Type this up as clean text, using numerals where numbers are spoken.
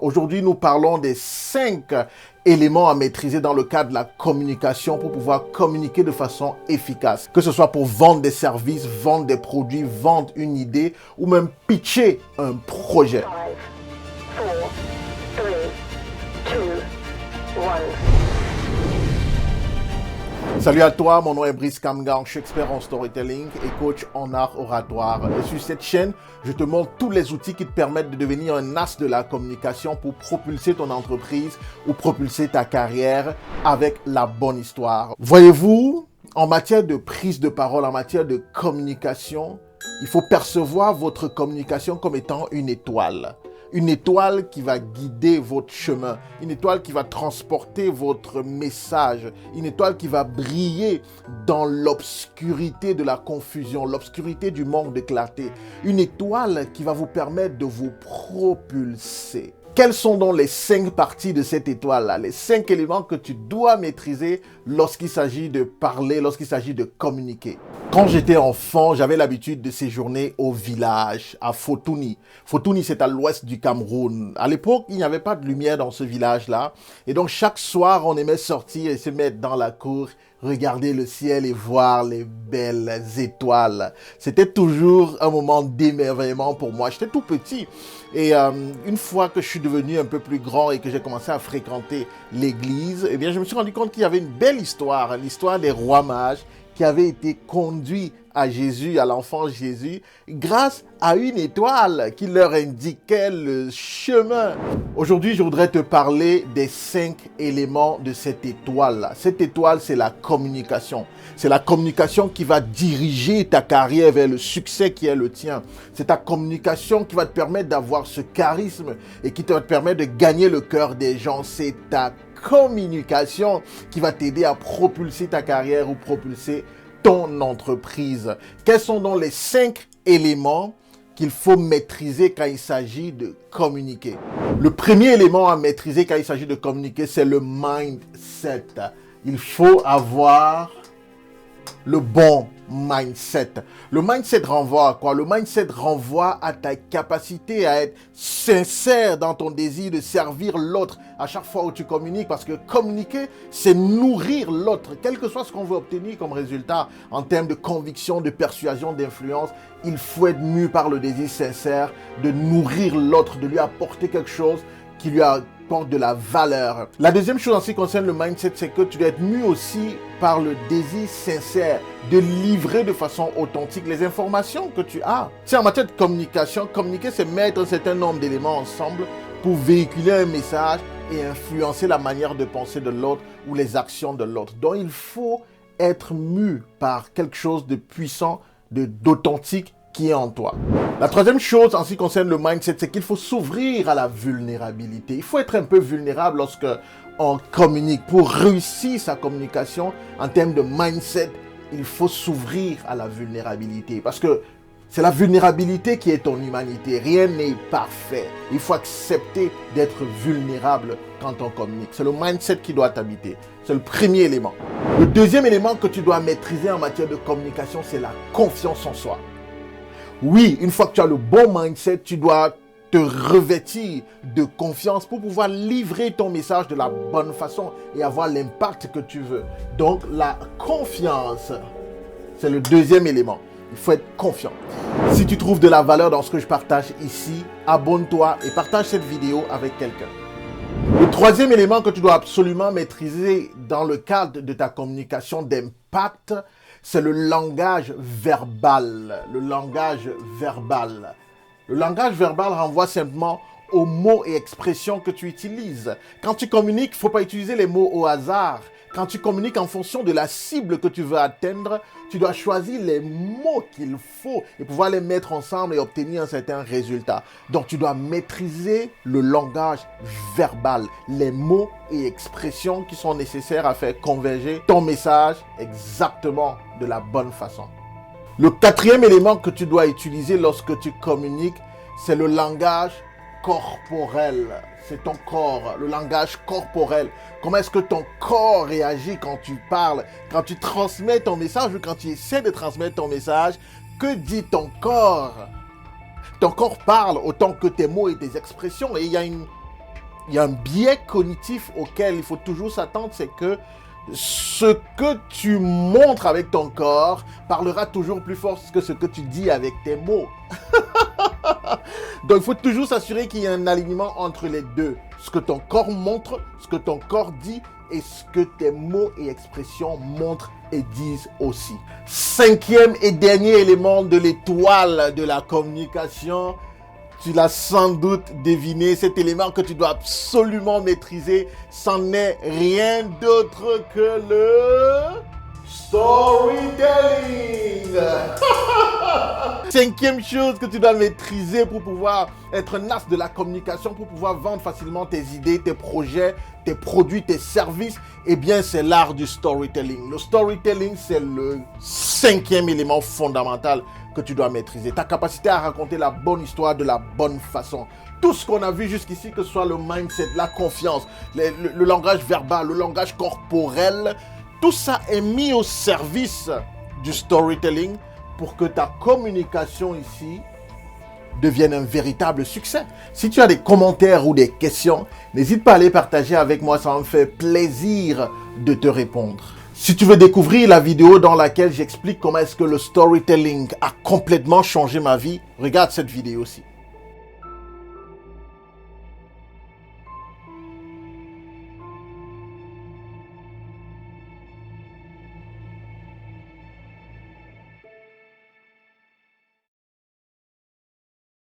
Aujourd'hui, nous parlons des 5 éléments à maîtriser dans le cadre de la communication pour pouvoir communiquer de façon efficace. Que ce soit pour vendre des services, vendre des produits, vendre une idée ou même pitcher un projet. 5, 4, 3, 2, 1. Salut à toi, mon nom est Brice Kamgang, je suis expert en storytelling et coach en art oratoire. Et sur cette chaîne, je te montre tous les outils qui te permettent de devenir un as de la communication pour propulser ton entreprise ou propulser ta carrière avec la bonne histoire. Voyez-vous, en matière de prise de parole, en matière de communication, il faut percevoir votre communication comme étant une étoile. Une étoile qui va guider votre chemin, une étoile qui va transporter votre message, une étoile qui va briller dans l'obscurité de la confusion, l'obscurité du manque de clarté, une étoile qui va vous permettre de vous propulser. Quelles sont donc les 5 parties de cette étoile-là, les 5 éléments que tu dois maîtriser lorsqu'il s'agit de parler, lorsqu'il s'agit de communiquer? Quand j'étais enfant, j'avais l'habitude de séjourner au village, à Fotuni. Fotuni, c'est à l'ouest du Cameroun. À l'époque, il n'y avait pas de lumière dans ce village-là. Et donc, chaque soir, on aimait sortir et se mettre dans la cour, regarder le ciel et voir les belles étoiles. C'était toujours un moment d'émerveillement pour moi. J'étais tout petit. Et une fois que je suis devenu un peu plus grand et que j'ai commencé à fréquenter l'église, eh bien, je me suis rendu compte qu'il y avait une belle histoire, l'histoire des rois mages qui avaient été conduits à Jésus, à l'enfant Jésus, grâce à une étoile qui leur indiquait le chemin. Aujourd'hui, je voudrais te parler des 5 éléments de cette étoile-là. Cette étoile, c'est la communication. C'est la communication qui va diriger ta carrière vers le succès qui est le tien. C'est ta communication qui va te permettre d'avoir ce charisme et qui va te permettre de gagner le cœur des gens. C'est ta communication qui va t'aider à propulser ta carrière ou propulser ton entreprise. Quels sont donc les 5 éléments qu'il faut maîtriser quand il s'agit de communiquer? Le premier élément à maîtriser quand il s'agit de communiquer, c'est le mindset. Il faut avoir le bon mindset. Le mindset renvoie à quoi? Le mindset renvoie à ta capacité à être sincère dans ton désir de servir l'autre à chaque fois où tu communiques, parce que communiquer, c'est nourrir l'autre, quel que soit ce qu'on veut obtenir comme résultat en termes de conviction, de persuasion, d'influence. Il faut être mu par le désir sincère de nourrir l'autre, de lui apporter quelque chose qui lui apporte de la valeur. La deuxième chose en ce qui concerne le mindset, c'est que tu dois être mu aussi par le désir sincère de livrer de façon authentique les informations que tu as. C'est en matière de communication, communiquer, c'est mettre un certain nombre d'éléments ensemble pour véhiculer un message et influencer la manière de penser de l'autre ou les actions de l'autre. Donc il faut être mu par quelque chose de puissant, d'authentique qui est en toi. La troisième chose en ce qui concerne le mindset, c'est qu'il faut s'ouvrir à la vulnérabilité. Il faut être un peu vulnérable lorsque on communique. Pour réussir sa communication en termes de mindset, il faut s'ouvrir à la vulnérabilité. Parce que c'est la vulnérabilité qui est ton humanité. Rien n'est parfait. Il faut accepter d'être vulnérable quand on communique. C'est le mindset qui doit t'habiter. C'est le premier élément. Le deuxième élément que tu dois maîtriser en matière de communication, c'est la confiance en soi. Oui, une fois que tu as le bon mindset, tu dois te revêtir de confiance pour pouvoir livrer ton message de la bonne façon et avoir l'impact que tu veux. Donc, la confiance, c'est le deuxième élément. Il faut être confiant. Si tu trouves de la valeur dans ce que je partage ici, abonne-toi et partage cette vidéo avec quelqu'un. Le troisième élément que tu dois absolument maîtriser dans le cadre de ta communication d'impact, c'est le langage verbal. Le langage verbal. Le langage verbal renvoie simplement aux mots et expressions que tu utilises. Quand tu communiques, il ne faut pas utiliser les mots au hasard. Quand tu communiques en fonction de la cible que tu veux atteindre, tu dois choisir les mots qu'il faut et pouvoir les mettre ensemble et obtenir un certain résultat. Donc, tu dois maîtriser le langage verbal, les mots et expressions qui sont nécessaires à faire converger ton message exactement de la bonne façon. Le quatrième élément que tu dois utiliser lorsque tu communiques, c'est le langage corporel. C'est ton corps, le langage corporel. Comment est-ce que ton corps réagit quand tu parles, quand tu transmets ton message ou quand tu essaies de transmettre ton message? Que dit ton corps? Ton corps parle autant que tes mots et tes expressions. Et il y a une il y a un biais cognitif auquel il faut toujours s'attendre, c'est que ce que tu montres avec ton corps parlera toujours plus fort que ce que tu dis avec tes mots. Donc, il faut toujours s'assurer qu'il y a un alignement entre les deux. Ce que ton corps montre, ce que ton corps dit et ce que tes mots et expressions montrent et disent aussi. Cinquième et dernier élément de l'étoile de la communication, tu l'as sans doute deviné, cet élément que tu dois absolument maîtriser, c'en est rien d'autre que le storytelling. Cinquième chose que tu dois maîtriser pour pouvoir être un as de la communication, pour pouvoir vendre facilement tes idées, tes projets, tes produits, tes services, eh bien c'est l'art du storytelling. Le storytelling, c'est le cinquième élément fondamental que tu dois maîtriser. Ta capacité à raconter la bonne histoire de la bonne façon. Tout ce qu'on a vu jusqu'ici, que ce soit le mindset, la confiance, le langage verbal, le langage corporel, tout ça est mis au service du storytelling pour que ta communication ici devienne un véritable succès. Si tu as des commentaires ou des questions, n'hésite pas à les partager avec moi, ça me fait plaisir de te répondre. Si tu veux découvrir la vidéo dans laquelle j'explique comment est-ce que le storytelling a complètement changé ma vie, regarde cette vidéo-ci.